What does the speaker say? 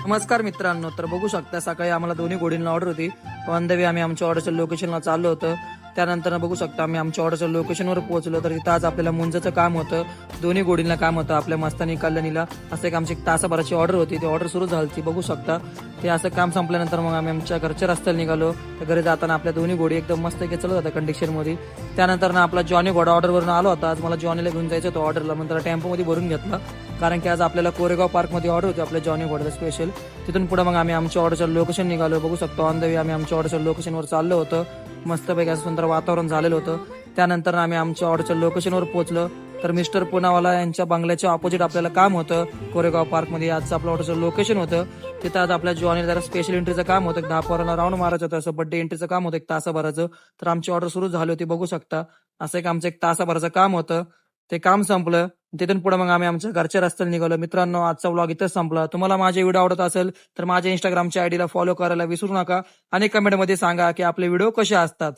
नमस्कार मित्रांनो, तर बघू शकता सकाळी आम्हाला दोन्ही घोडींना ऑर्डर होती. ऑन द वे आम्ही आमच्या ऑर्डरच्या लोकेशनला चाललो होतो. त्यानंतर बघू शकता आम्ही आमच्या ऑर्डरच्या लोकेशनवर पोहोचलो. तर तिथं आज आपल्याला मुंजाचं काम होतं, दोन्ही घोडींना काम होतं आपल्या मस्तानी कल्याणीला. असं एक आमची तासाभराची ऑर्डर होती. ती ऑर्डर सुरू झाली बघू शकता. ते असं काम संपल्यानंतर मग आम्ही आमच्या घरच्या रस्त्याला निघालो. तर घरी जाताना आपल्या दोन्ही घोडी एकदम मस्त चलत होत्या कंडिशन मध्ये. त्यानंतर ना आपला जॉनी घोडा ऑर्डरवरून आलो होता. आज मला जॉनीला घेऊन जायचं होतं ऑर्डरला, मग त्याला टेम्पोमध्ये भरून घेतला. कारण की आज आपल्याला कोरेगाव पार्कमध्ये ऑर्डर होती आपल्या जॉनी घोड्याला स्पेशल. तिथून पुढे मग आम्ही आमच्या ऑर्डरच्या लोकेशन निघालो. बघू शकतो ऑन द वे आम्ही आमच्या ऑर्डरच्या लोकेशनवर चाललो होतो. मस्तपैकी असं सुंदर वातावरण झालेलं होतं. त्यानंतर आम्ही आमच्या ऑर्डरच्या लोकेशनवर पोहोचलो. तर मिस्टर पुनावाला यांच्या बंगल्याच्या ऑपोजिट आपल्याला काम होतं कोरेगाव पार्कमध्ये. आजचं आपलं ऑर्डरचं लोकेशन होतं. तिथं आज आपल्या जॉनी जरा स्पेशल एंट्रीचं काम होतं. 10 पोरांना राऊंड मारायचं होतं. असं बर्थडे एंट्रीचं काम होतं 1 तासाभराचं. तर आमची ऑर्डर सुरू झाली होती बघू शकता. असं एक आमचं 1 तासाभराचं काम होतं. ते काम संपलं. तिथून पुढे मग आम्ही आमच्या घरच्या रस्त्याला निघालो. मित्रांनो, आजचा व्लॉग इथंच संपला. तुम्हाला माझे व्हिडिओ आवडत असेल तर माझ्या इंस्टाग्रामच्या आयडीला फॉलो करायला विसरू नका आणि कमेंटमध्ये सांगा की आपले व्हिडिओ कसे असतात.